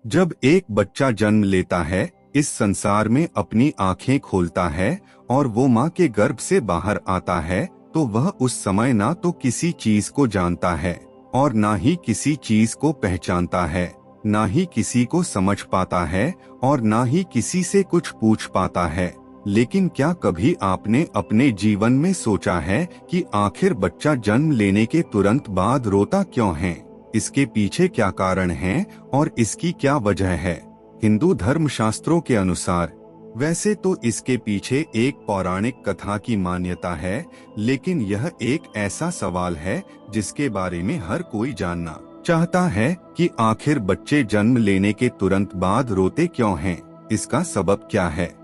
जब एक बच्चा जन्म लेता है, इस संसार में अपनी आंखें खोलता है और वो माँ के गर्भ से बाहर आता है, तो वह उस समय ना तो किसी चीज को जानता है और ना ही किसी चीज को पहचानता है, ना ही किसी को समझ पाता है और ना ही किसी से कुछ पूछ पाता है। लेकिन क्या कभी आपने अपने जीवन में सोचा है कि आखिर बच्चा जन्म लेने के तुरंत बाद रोता क्यों है? इसके पीछे क्या कारण है और इसकी क्या वजह है? हिंदू धर्म शास्त्रों के अनुसार वैसे तो इसके पीछे एक पौराणिक कथा की मान्यता है, लेकिन यह एक ऐसा सवाल है जिसके बारे में हर कोई जानना चाहता है कि आखिर बच्चे जन्म लेने के तुरंत बाद रोते क्यों हैं? इसका सबब क्या है?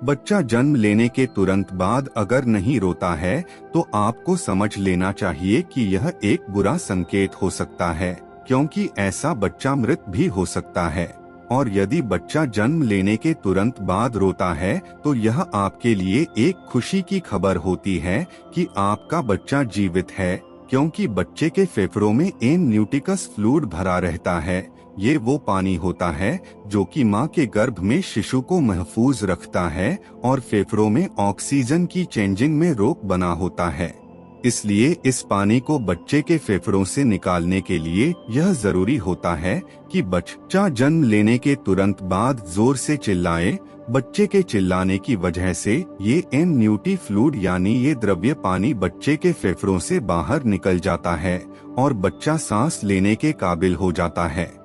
बच्चा जन्म लेने के तुरंत बाद अगर नहीं रोता है तो आपको समझ लेना चाहिए कि यह एक बुरा संकेत हो सकता है, क्योंकि ऐसा बच्चा मृत भी हो सकता है। और यदि बच्चा जन्म लेने के तुरंत बाद रोता है तो यह आपके लिए एक खुशी की खबर होती है कि आपका बच्चा जीवित है, क्योंकि बच्चे के फेफड़ों में एमनियोटिकस फ्लूइड भरा रहता है। ये वो पानी होता है जो कि माँ के गर्भ में शिशु को महफूज रखता है और फेफड़ों में ऑक्सीजन की चेंजिंग में रोक बना होता है। इसलिए इस पानी को बच्चे के फेफड़ों से निकालने के लिए यह जरूरी होता है कि बच्चा जन्म लेने के तुरंत बाद जोर से चिल्लाए। बच्चे के चिल्लाने की वजह से ये एमनियोटिक फ्लूइड यानी ये द्रव्य पानी बच्चे के फेफड़ों से बाहर निकल जाता है और बच्चा सांस लेने के काबिल हो जाता है।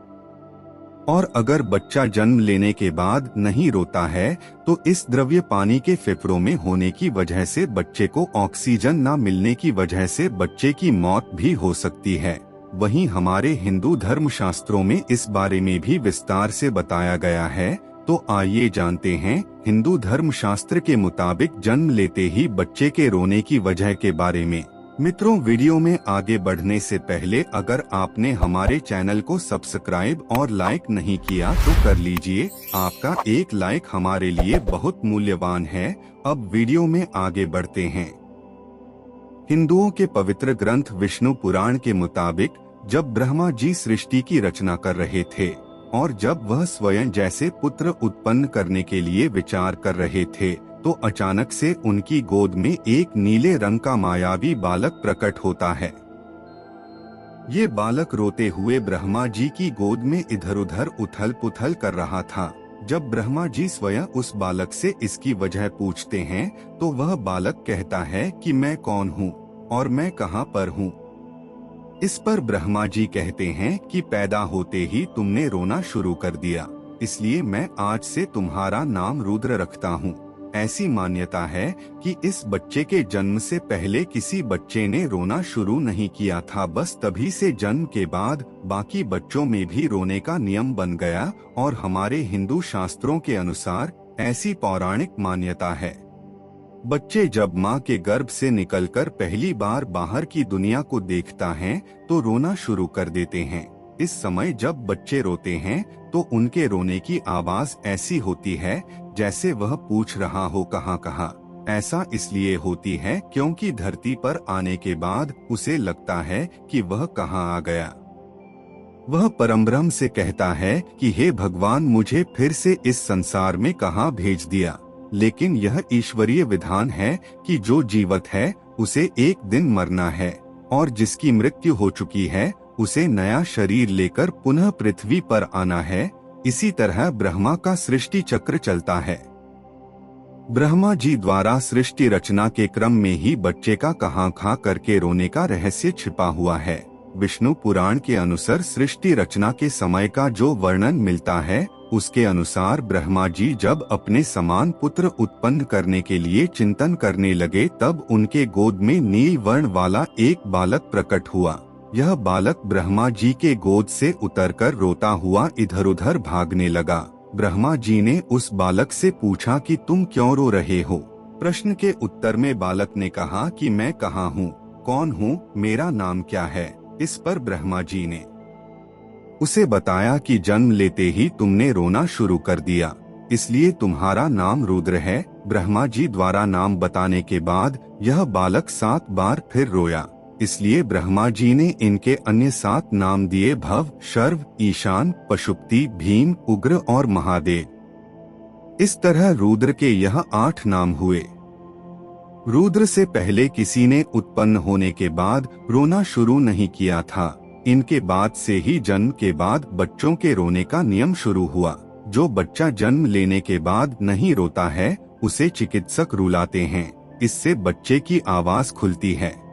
और अगर बच्चा जन्म लेने के बाद नहीं रोता है तो इस द्रव्य पानी के फेफड़ों में होने की वजह से बच्चे को ऑक्सीजन न मिलने की वजह से बच्चे की मौत भी हो सकती है। वहीं हमारे हिंदू धर्म शास्त्रों में इस बारे में भी विस्तार से बताया गया है। तो आइए जानते हैं हिंदू धर्म शास्त्र के मुताबिक जन्म लेते ही बच्चे के रोने की वजह के बारे में। मित्रों, वीडियो में आगे बढ़ने से पहले अगर आपने हमारे चैनल को सब्सक्राइब और लाइक नहीं किया तो कर लीजिए। आपका एक लाइक हमारे लिए बहुत मूल्यवान है। अब वीडियो में आगे बढ़ते हैं। हिंदुओं के पवित्र ग्रंथ विष्णु पुराण के मुताबिक जब ब्रह्मा जी सृष्टि की रचना कर रहे थे और जब वह स्वयं जैसे पुत्र उत्पन्न करने के लिए विचार कर रहे थे, तो अचानक से उनकी गोद में एक नीले रंग का मायावी बालक प्रकट होता है। ये बालक रोते हुए ब्रह्मा जी की गोद में इधर उधर उथल पुथल कर रहा था। जब ब्रह्मा जी स्वयं उस बालक से इसकी वजह पूछते हैं तो वह बालक कहता है कि मैं कौन हूँ और मैं कहाँ पर हूँ। इस पर ब्रह्मा जी कहते हैं कि पैदा होते ही तुमने रोना शुरू कर दिया, इसलिए मैं आज से तुम्हारा नाम रुद्र रखता हूँ। ऐसी मान्यता है कि इस बच्चे के जन्म से पहले किसी बच्चे ने रोना शुरू नहीं किया था, बस तभी से जन्म के बाद बाकी बच्चों में भी रोने का नियम बन गया और हमारे हिंदू शास्त्रों के अनुसार ऐसी पौराणिक मान्यता है। बच्चे जब माँ के गर्भ से निकलकर पहली बार बाहर की दुनिया को देखता है तो रोना शुरू कर देते हैं। इस समय जब बच्चे रोते हैं तो उनके रोने की आवाज ऐसी होती है जैसे वह पूछ रहा हो कहाँ कहाँ। ऐसा इसलिए होती है क्योंकि धरती पर आने के बाद उसे लगता है कि वह कहाँ आ गया। वह परमब्रह्म से कहता है कि हे भगवान, मुझे फिर से इस संसार में कहाँ भेज दिया। लेकिन यह ईश्वरीय विधान है कि जो जीवित है उसे एक दिन मरना है और जिसकी मृत्यु हो चुकी है उसे नया शरीर लेकर पुनः पृथ्वी पर आना है। इसी तरह ब्रह्मा का सृष्टि चक्र चलता है। ब्रह्मा जी द्वारा सृष्टि रचना के क्रम में ही बच्चे का कहाँ खा करके रोने का रहस्य छिपा हुआ है। विष्णु पुराण के अनुसार सृष्टि रचना के समय का जो वर्णन मिलता है उसके अनुसार ब्रह्मा जी जब अपने समान पुत्र उत्पन्न करने के लिए चिंतन करने लगे तब उनके गोद में नील वर्ण वाला एक बालक प्रकट हुआ। यह बालक ब्रह्मा जी के गोद से उतरकर रोता हुआ इधर उधर भागने लगा। ब्रह्मा जी ने उस बालक से पूछा कि तुम क्यों रो रहे हो। प्रश्न के उत्तर में बालक ने कहा कि मैं कहाँ हूँ, कौन हूँ, मेरा नाम क्या है। इस पर ब्रह्मा जी ने उसे बताया कि जन्म लेते ही तुमने रोना शुरू कर दिया, इसलिए तुम्हारा नाम रुद्र है। ब्रह्मा जी द्वारा नाम बताने के बाद यह बालक 7 बार फिर रोया। इसलिए ब्रह्मा जी ने इनके अन्य 7 नाम दिए: भव, शर्व, ईशान, पशुपति, भीम, उग्र और महादेव। इस तरह रुद्र के यह 8 नाम हुए। रुद्र से पहले किसी ने उत्पन्न होने के बाद रोना शुरू नहीं किया था। इनके बाद से ही जन्म के बाद बच्चों के रोने का नियम शुरू हुआ। जो बच्चा जन्म लेने के बाद नहीं रोता है उसे चिकित्सक रुलाते हैं। इससे बच्चे की आवाज खुलती है।